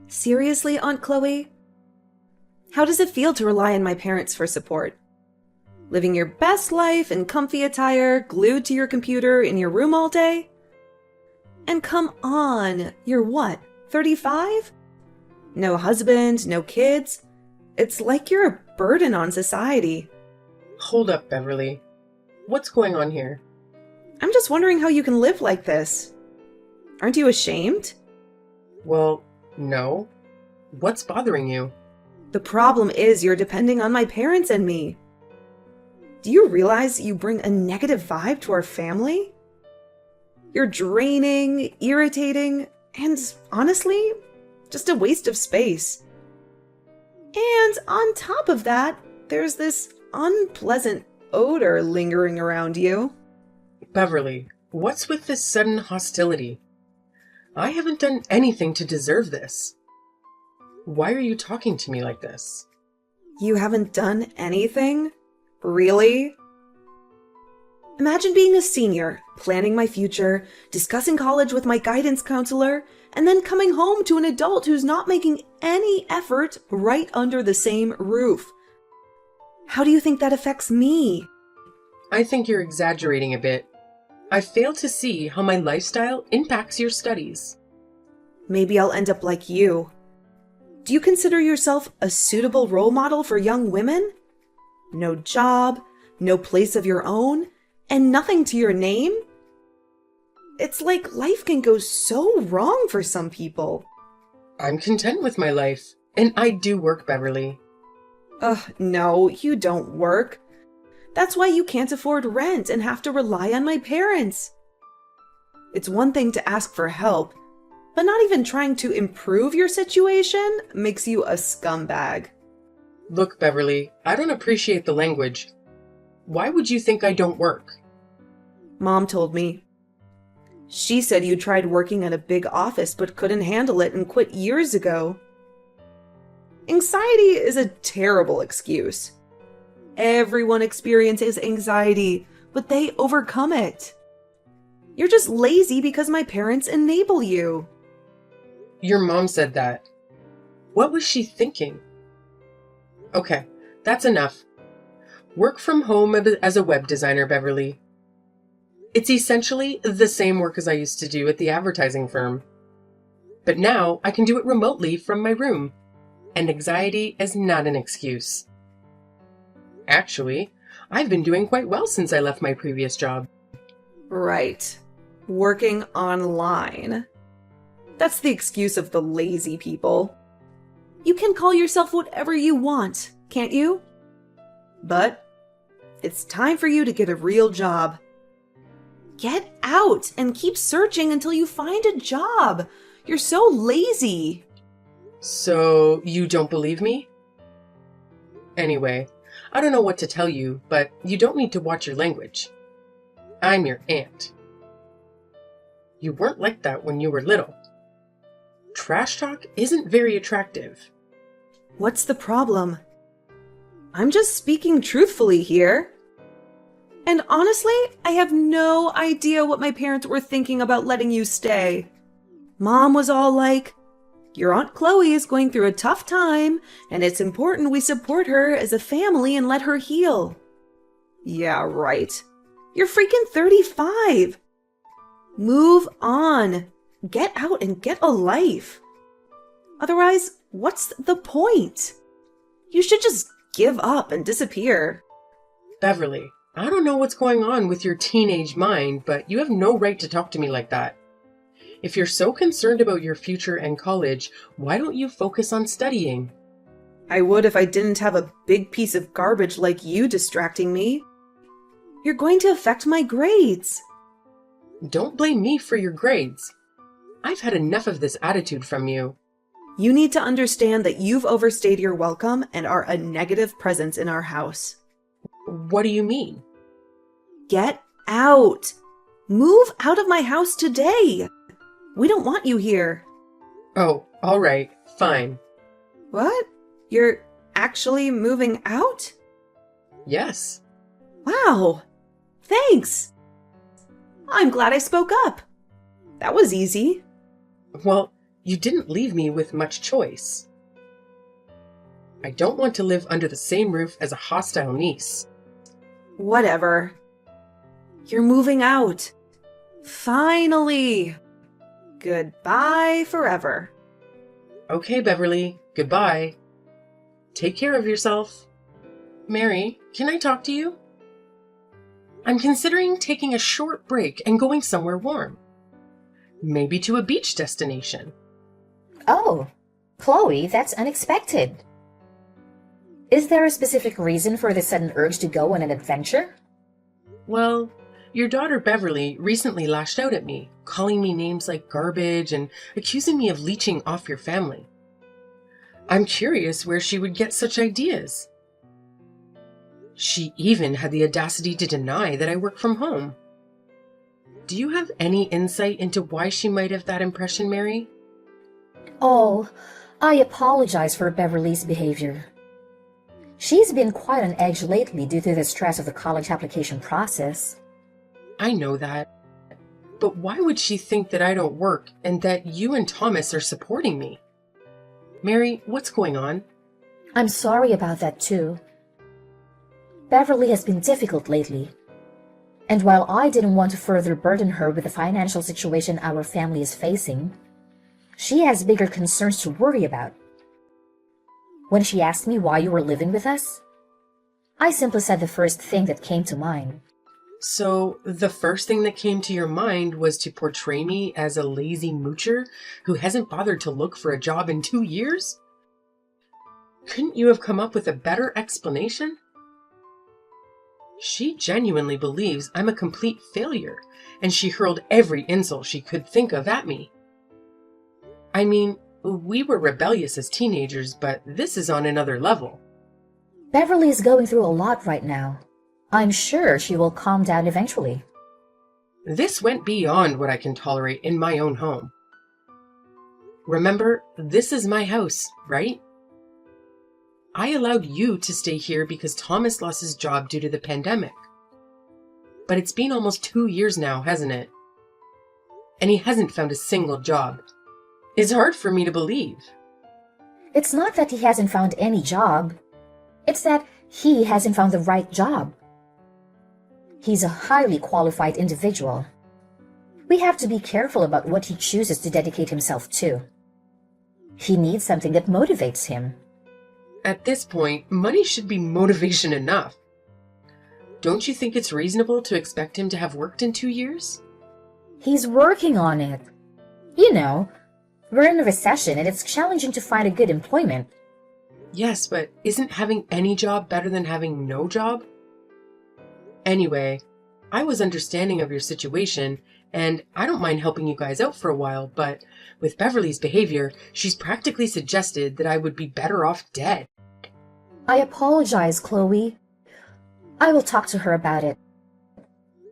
Seriously, Aunt Chloe? How does it feel to rely on my parents for support? Living your best life in comfy attire, glued to your computer in your room all day? And come on, you're what, 35? No husband, no kids? It's like you're a burden on society. Hold up, Beverly. What's going on here? I'm just wondering how you can live like this. Aren't you ashamed? Well, no. What's bothering you? The problem is you're depending on my parents and me. Do you realize you bring a negative vibe to our family? You're draining, irritating, and honestly, just a waste of space. And on top of that, there's this unpleasant odor lingering around you. Beverly, what's with this sudden hostility? I haven't done anything to deserve this. Why are you talking to me like this? You haven't done anything? Really? Imagine being a senior, planning my future, discussing college with my guidance counselor, and then coming home to an adult who's not making any effort right under the same roof. How do you think that affects me? I think you're exaggerating a bit. I fail to see how my lifestyle impacts your studies. Maybe I'll end up like you. Do you consider yourself a suitable role model for young women? No job, no place of your own, and nothing to your name? It's like life can go so wrong for some people. I'm content with my life, and I do work, Beverly. No, you don't work. That's why you can't afford rent and have to rely on my parents. It's one thing to ask for help, but not even trying to improve your situation makes you a scumbag. Look, Beverly, I don't appreciate the language. Why would you think I don't work? Mom told me. She said you tried working at a big office but couldn't handle it and quit years ago. Anxiety is a terrible excuse. Everyone experiences anxiety, but they overcome it. You're just lazy because my parents enable you. Your mom said that. What was she thinking? Okay, that's enough. Work from home as a web designer, Beverly. It's essentially the same work as I used to do at the advertising firm. But now I can do it remotely from my room, and anxiety is not an excuse. Actually, I've been doing quite well since I left my previous job. Right. Working online. That's the excuse of the lazy people. You can call yourself whatever you want, can't you? But it's time for you to get a real job. Get out and keep searching until you find a job. You're so lazy. So, you don't believe me? Anyway, I don't know what to tell you, but you don't need to watch your language. I'm your aunt. You weren't like that when you were little. Trash talk isn't very attractive. What's the problem? I'm just speaking truthfully here. And honestly, I have no idea what my parents were thinking about letting you stay. Mom was all like, your Aunt Chloe is going through a tough time, and it's important we support her as a family and let her heal. Yeah, right. You're freaking 35. Move on. Get out and get a life. Otherwise, what's the point? You should just give up and disappear. Beverly, I don't know what's going on with your teenage mind, but you have no right to talk to me like that. If you're so concerned about your future and college, why don't you focus on studying? I would if I didn't have a big piece of garbage like you distracting me. You're going to affect my grades. Don't blame me for your grades. I've had enough of this attitude from you. You need to understand that you've overstayed your welcome and are a negative presence in our house. What do you mean? Get out! Move out of my house today! We don't want you here. Oh, all right, fine. What? You're actually moving out? Yes. Wow! Thanks! I'm glad I spoke up. That was easy. Well, You didn't leave me with much choice. I don't want to live under the same roof as a hostile niece. Whatever. You're moving out. Finally. Goodbye forever. Okay, Beverly, goodbye. Take care of yourself. Mary, can I talk to you? I'm considering taking a short break and going somewhere warm. Maybe to a beach destination. Oh, Chloe, that's unexpected. Is there a specific reason for the sudden urge to go on an adventure? Well, your daughter Beverly recently lashed out at me, calling me names like garbage and accusing me of leeching off your family. I'm curious where she would get such ideas. She even had the audacity to deny that I work from home. Do you have any insight into why she might have that impression, Mary? Oh, I apologize for Beverly's behavior. She's been quite on edge lately due to the stress of the college application process. I know that. But why would she think that I don't work and that you and Thomas are supporting me? Mary, what's going on? I'm sorry about that too. Beverly has been difficult lately. And while I didn't want to further burden her with the financial situation our family is facing, she has bigger concerns to worry about. When she asked me why you were living with us, I simply said the first thing that came to mind. So, the first thing that came to your mind was to portray me as a lazy moocher who hasn't bothered to look for a job in 2 years? Couldn't you have come up with a better explanation? She genuinely believes I'm a complete failure, and she hurled every insult she could think of at me. I mean, we were rebellious as teenagers, but this is on another level. Beverly is going through a lot right now. I'm sure she will calm down eventually. This went beyond what I can tolerate in my own home. Remember, this is my house, right? I allowed you to stay here because Thomas lost his job due to the pandemic. But it's been almost 2 years now, hasn't it? And he hasn't found a single job. It's hard for me to believe. It's not that he hasn't found any job. It's that he hasn't found the right job. He's a highly qualified individual. We have to be careful about what he chooses to dedicate himself to. He needs something that motivates him. At this point, money should be motivation enough. Don't you think it's reasonable to expect him to have worked in 2 years? He's working on it. You know, we're in a recession and it's challenging to find a good employment. Yes, but isn't having any job better than having no job? Anyway, I was understanding of your situation, and I don't mind helping you guys out for a while, but with Beverly's behavior, she's practically suggested that I would be better off dead. I apologize, Chloe. I will talk to her about it.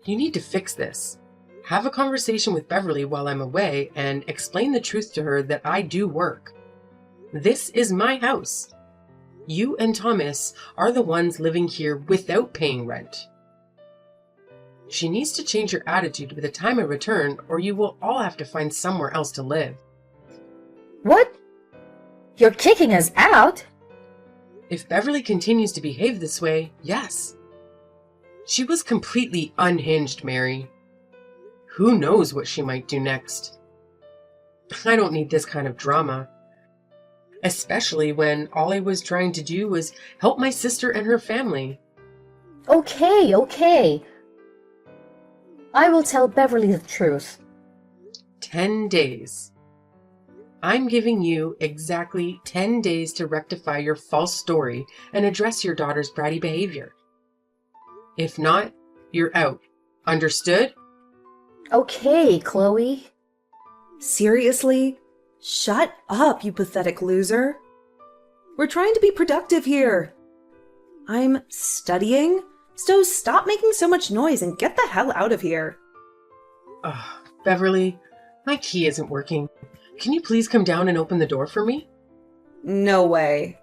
You need to fix this. Have a conversation with Beverly while I'm away and explain the truth to her that I do work. This is my house. You and Thomas are the ones living here without paying rent. She needs to change her attitude by the time I return, or you will all have to find somewhere else to live. What? You're kicking us out? If Beverly continues to behave this way, yes. She was completely unhinged, Mary. Who knows what she might do next? I don't need this kind of drama. Especially when all I was trying to do was help my sister and her family. Okay. I will tell Beverly the truth. 10 days. I'm giving you exactly 10 days to rectify your false story and address your daughter's bratty behavior. If not, you're out. Understood? Okay, Chloe. Seriously? Shut up, you pathetic loser. We're trying to be productive here. I'm studying, so stop making so much noise and get the hell out of here. Beverly, my key isn't working. Can you please come down and open the door for me? No way.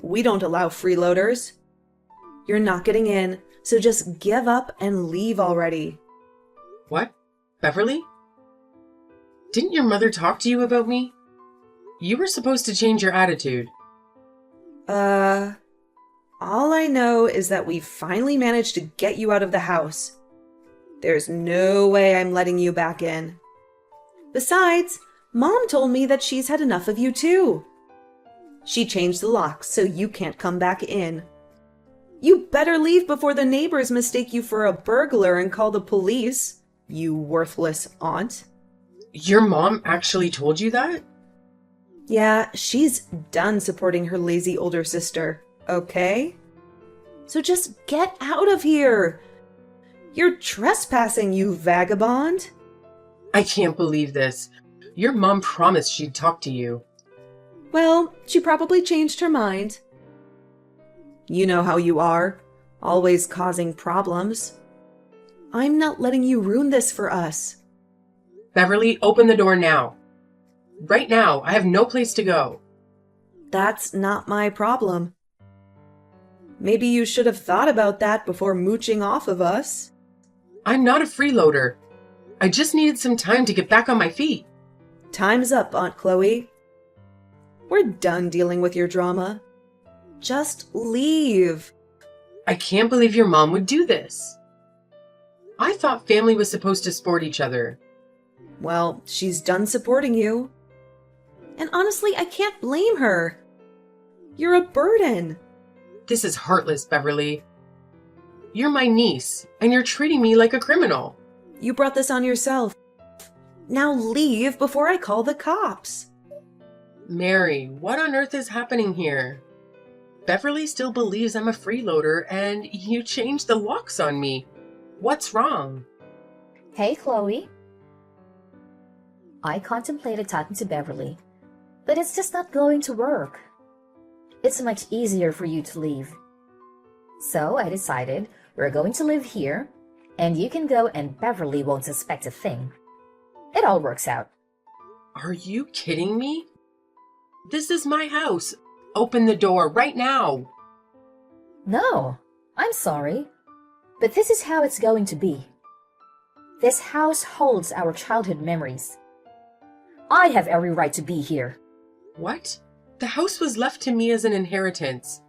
We don't allow freeloaders. You're not getting in, so just give up and leave already. What? Beverly? Didn't your mother talk to you about me? You were supposed to change your attitude. All I know is that we finally managed to get you out of the house. There's no way I'm letting you back in. Besides, Mom told me that she's had enough of you too. She changed the locks so you can't come back in. You better leave before the neighbors mistake you for a burglar and call the police, you worthless aunt. Your mom actually told you that? Yeah, she's done supporting her lazy older sister, okay? So just get out of here. You're trespassing, you vagabond. I can't believe this. Your mom promised she'd talk to you. Well, she probably changed her mind. You know how you are, always causing problems. I'm not letting you ruin this for us. Beverly, open the door now. Right now, I have no place to go. That's not my problem. Maybe you should have thought about that before mooching off of us. I'm not a freeloader. I just needed some time to get back on my feet. Time's up, Aunt Chloe. We're done dealing with your drama. Just leave. I can't believe your mom would do this. I thought family was supposed to support each other. Well, she's done supporting you. And honestly, I can't blame her. You're a burden. This is heartless, Beverly. You're my niece, and you're treating me like a criminal. You brought this on yourself. Now leave before I call the cops. Mary, what on earth is happening here? Beverly still believes I'm a freeloader, and you changed the locks on me. What's wrong? Hey, Chloe. I contemplated talking to Beverly, but it's just not going to work. It's much easier for you to leave. So I decided we're going to live here, and you can go and Beverly won't suspect a thing. It all works out. Are you kidding me? This is my house. Open the door right now. No, I'm sorry, but this is how it's going to be. This house holds our childhood memories. I have every right to be here. What? The house was left to me as an inheritance.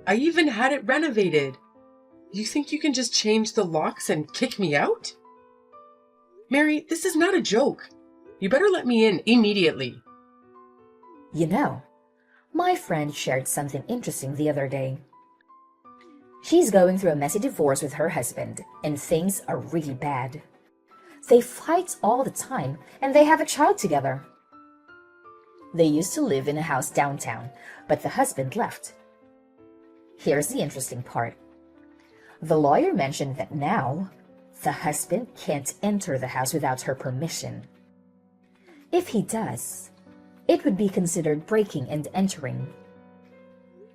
I even had it renovated. You think you can just change the locks and kick me out? Mary, this is not a joke. You better let me in immediately. You know, my friend shared something interesting the other day. She's going through a messy divorce with her husband, and things are really bad. They fight all the time, and they have a child together. They used to live in a house downtown, but the husband left. Here's the interesting part. The lawyer mentioned that now, the husband can't enter the house without her permission. If he does, it would be considered breaking and entering.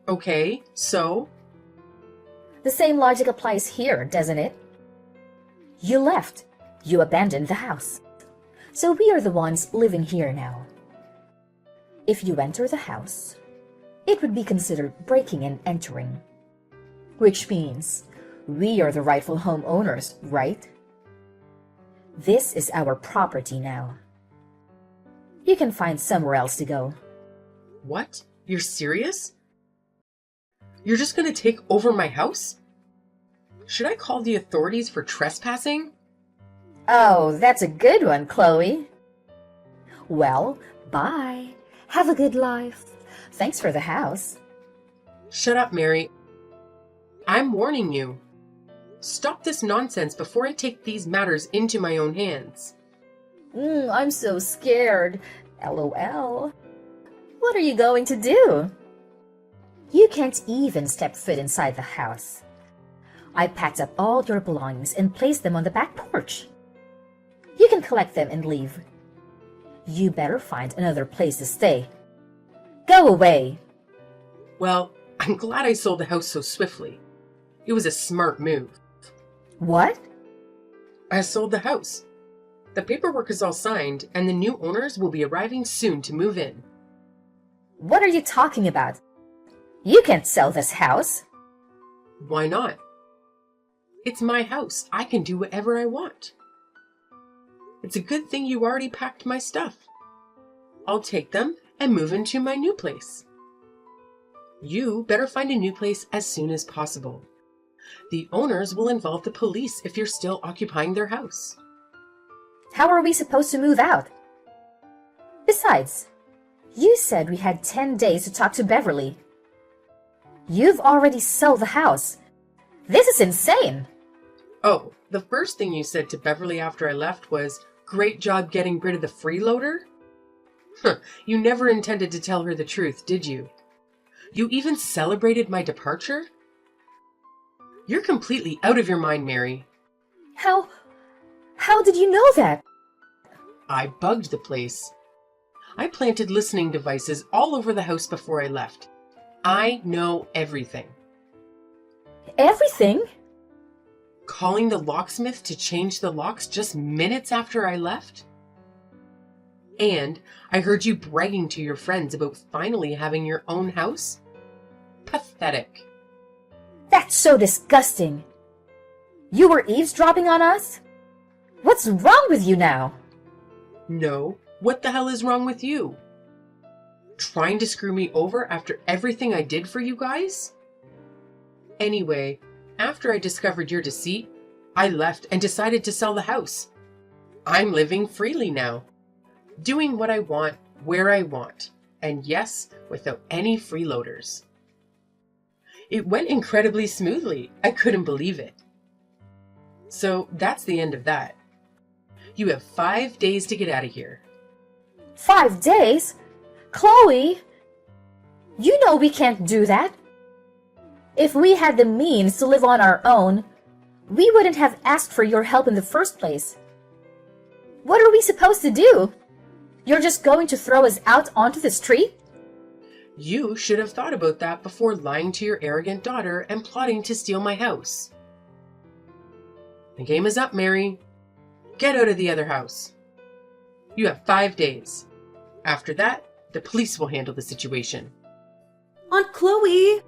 Okay, so? The same logic applies here, doesn't it? You left. You abandoned the house. So we are the ones living here now. If you enter the house, it would be considered breaking and entering. Which means we are the rightful homeowners, right? This is our property now. You can find somewhere else to go. What? You're serious? You're just gonna take over my house? Should I call the authorities for trespassing? Oh, that's a good one, Chloe. Well, bye. Have a good life. Thanks for the house. Shut up, Mary. I'm warning you. Stop this nonsense before I take these matters into my own hands. I'm so scared. LOL. What are you going to do? You can't even step foot inside the house. I packed up all your belongings and placed them on the back porch. You can collect them and leave. You better find another place to stay. Go away. Well, I'm glad I sold the house so swiftly. It was a smart move. What? I sold the house. The paperwork is all signed, and the new owners will be arriving soon to move in. What are you talking about? You can't sell this house. Why not? It's my house. I can do whatever I want. It's a good thing you already packed my stuff. I'll take them and move into my new place. You better find a new place as soon as possible. The owners will involve the police if you're still occupying their house. How are we supposed to move out? Besides, you said we had 10 days to talk to Beverly. You've already sold the house. This is insane. Oh, the first thing you said to Beverly after I left was, "Great job getting rid of the freeloader?" You never intended to tell her the truth, did you? You even celebrated my departure? You're completely out of your mind, Mary. How did you know that? I bugged the place. I planted listening devices all over the house before I left. I know everything. Everything? Calling the locksmith to change the locks just minutes after I left? And I heard you bragging to your friends about finally having your own house? Pathetic. That's so disgusting. You were eavesdropping on us? What's wrong with you now? No, what the hell is wrong with you? Trying to screw me over after everything I did for you guys? Anyway, after I discovered your deceit, I left and decided to sell the house. I'm living freely now, doing what I want, where I want, and yes, without any freeloaders. It went incredibly smoothly. I couldn't believe it. So that's the end of that. You have 5 days to get out of here. 5 days? Chloe! You know we can't do that. If we had the means to live on our own, we wouldn't have asked for your help in the first place. What are we supposed to do? You're just going to throw us out onto the street? You should have thought about that before lying to your arrogant daughter and plotting to steal my house. The game is up, Mary. Get out of the other house. You have 5 days. After that, the police will handle the situation. Aunt Chloe!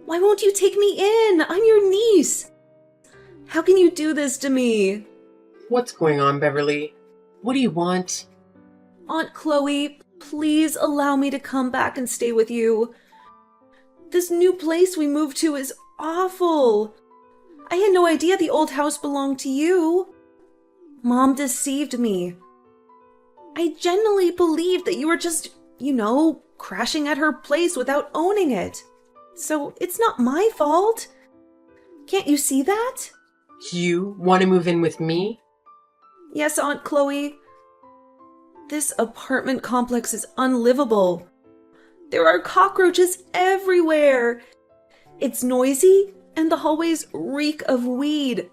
Why won't you take me in? I'm your niece. How can you do this to me? What's going on, Beverly? What do you want? Aunt Chloe, please allow me to come back and stay with you. This new place we moved to is awful. I had no idea the old house belonged to you. Mom deceived me. I genuinely believed that you were just, crashing at her place without owning it. So it's not my fault. Can't you see that? You want to move in with me? Yes, Aunt Chloe. This apartment complex is unlivable. There are cockroaches everywhere. It's noisy, and the hallways reek of weed.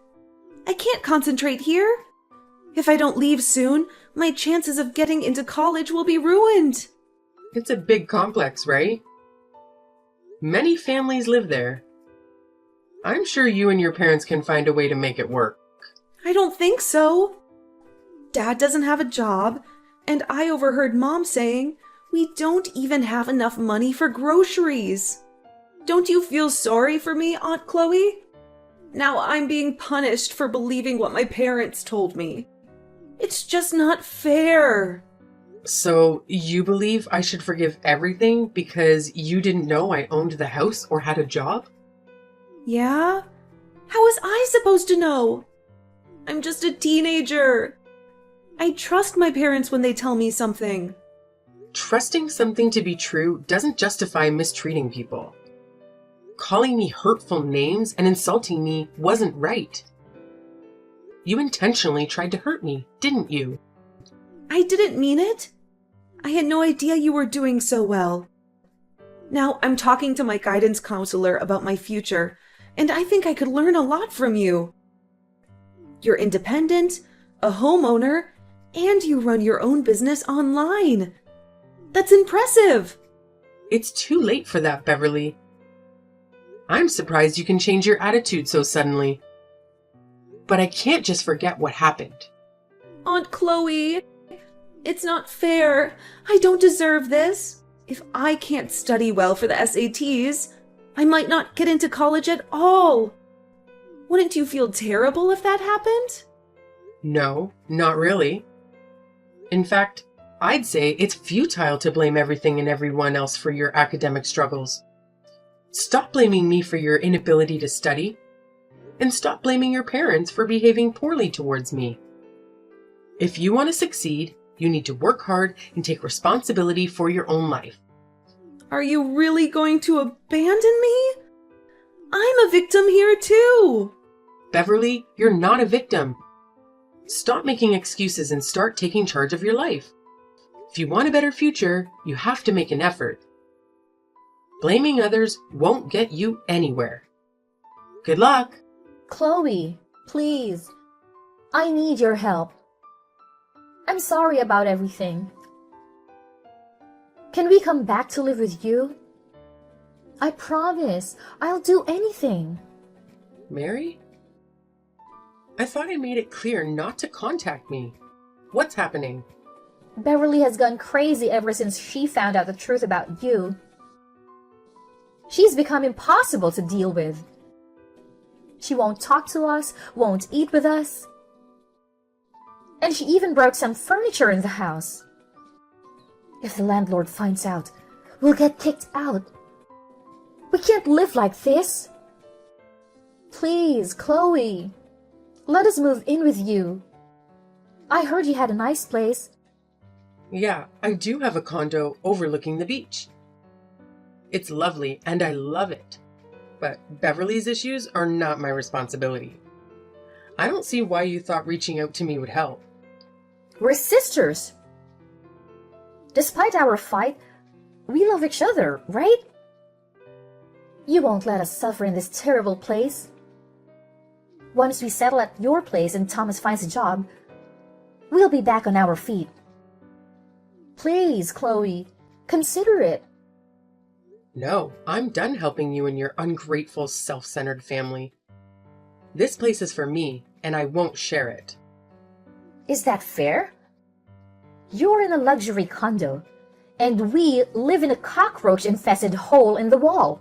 I can't concentrate here. If I don't leave soon, my chances of getting into college will be ruined. It's a big complex, right? Many families live there. I'm sure you and your parents can find a way to make it work. I don't think so. Dad doesn't have a job, and I overheard Mom saying we don't even have enough money for groceries. Don't you feel sorry for me, Aunt Chloe? Now I'm being punished for believing what my parents told me. It's just not fair. So you believe I should forgive everything because you didn't know I owned the house or had a job? Yeah? How was I supposed to know? I'm just a teenager. I trust my parents when they tell me something. Trusting something to be true doesn't justify mistreating people. Calling me hurtful names and insulting me wasn't right. You intentionally tried to hurt me, didn't you? I didn't mean it. I had no idea you were doing so well. Now I'm talking to my guidance counselor about my future, and I think I could learn a lot from you. You're independent, a homeowner, and you run your own business online. That's impressive. It's too late for that, Beverly. I'm surprised you can change your attitude so suddenly. But I can't just forget what happened. Aunt Chloe, it's not fair. I don't deserve this. If I can't study well for the SATs, I might not get into college at all. Wouldn't you feel terrible if that happened? No, not really. In fact, I'd say it's futile to blame everything and everyone else for your academic struggles. Stop blaming me for your inability to study, and stop blaming your parents for behaving poorly towards me. If you want to succeed, you need to work hard and take responsibility for your own life. Are you really going to abandon me? I'm a victim here too. Beverly, you're not a victim. Stop making excuses and start taking charge of your life. If you want a better future, you have to make an effort. Blaming others won't get you anywhere. Good luck. Chloe, please. I need your help. I'm sorry about everything. Can we come back to live with you? I promise, I'll do anything. Mary? I thought I made it clear not to contact me. What's happening? Beverly has gone crazy ever since she found out the truth about you. She's become impossible to deal with. She won't talk to us, won't eat with us. And she even broke some furniture in the house. If the landlord finds out, we'll get kicked out. We can't live like this. Please, Chloe, let us move in with you. I heard you had a nice place. Yeah, I do have a condo overlooking the beach. It's lovely and I love it. But Beverly's issues are not my responsibility. I don't see why you thought reaching out to me would help. We're sisters. Despite our fight, we love each other, right? You won't let us suffer in this terrible place. Once we settle at your place and Thomas finds a job, we'll be back on our feet. Please, Chloe, consider it. No, I'm done helping you and your ungrateful, self-centered family. This place is for me, and I won't share it. Is that fair? You're in a luxury condo, and we live in a cockroach-infested hole in the wall.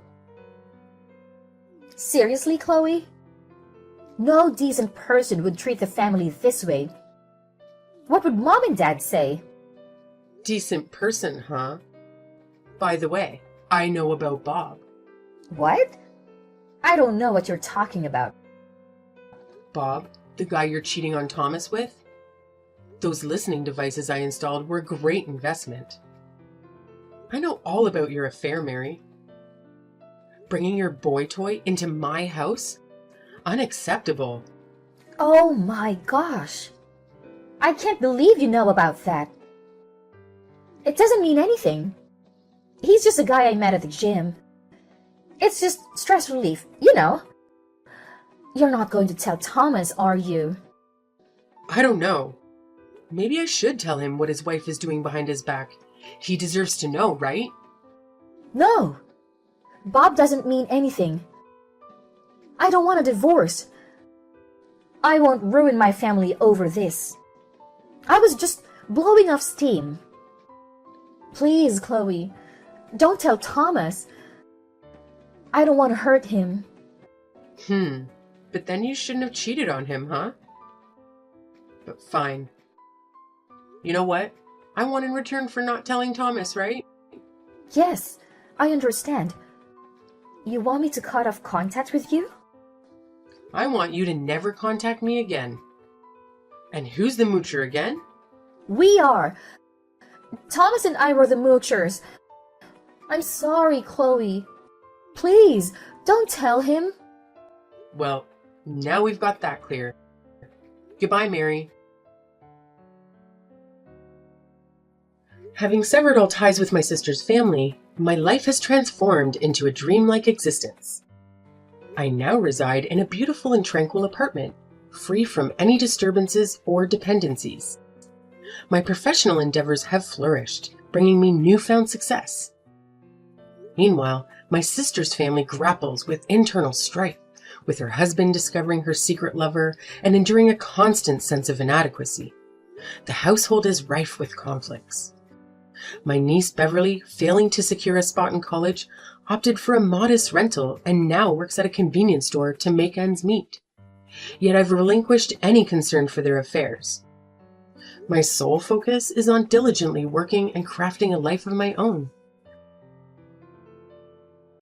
Seriously, Chloe? No decent person would treat the family this way. What would Mom and Dad say? Decent person, huh? By the way, I know about Bob. What? I don't know what you're talking about. Bob, the guy you're cheating on Thomas with? Those listening devices I installed were a great investment. I know all about your affair, Mary. Bringing your boy toy into my house? Unacceptable. Oh my gosh. I can't believe you know about that. It doesn't mean anything. He's just a guy I met at the gym. It's just stress relief, you know. You're not going to tell Thomas, are you? I don't know. Maybe I should tell him what his wife is doing behind his back. He deserves to know, right? No. Bob doesn't mean anything. I don't want a divorce. I won't ruin my family over this. I was just blowing off steam. Please, Chloe, don't tell Thomas. I don't want to hurt him. But then you shouldn't have cheated on him, huh? But fine. You know what? I want in return for not telling Thomas, right? Yes, I understand. You want me to cut off contact with you? I want you to never contact me again. And who's the moocher again? We are. Thomas and I were the moochers. I'm sorry, Chloe. Please, don't tell him. Well, now we've got that clear. Goodbye, Mary. Having severed all ties with my sister's family, my life has transformed into a dreamlike existence. I now reside in a beautiful and tranquil apartment, free from any disturbances or dependencies. My professional endeavors have flourished, bringing me newfound success. Meanwhile, my sister's family grapples with internal strife, with her husband discovering her secret lover and enduring a constant sense of inadequacy. The household is rife with conflicts. My niece Beverly, failing to secure a spot in college, opted for a modest rental and now works at a convenience store to make ends meet. yet I've relinquished any concern for their affairs. My sole focus is on diligently working and crafting a life of my own.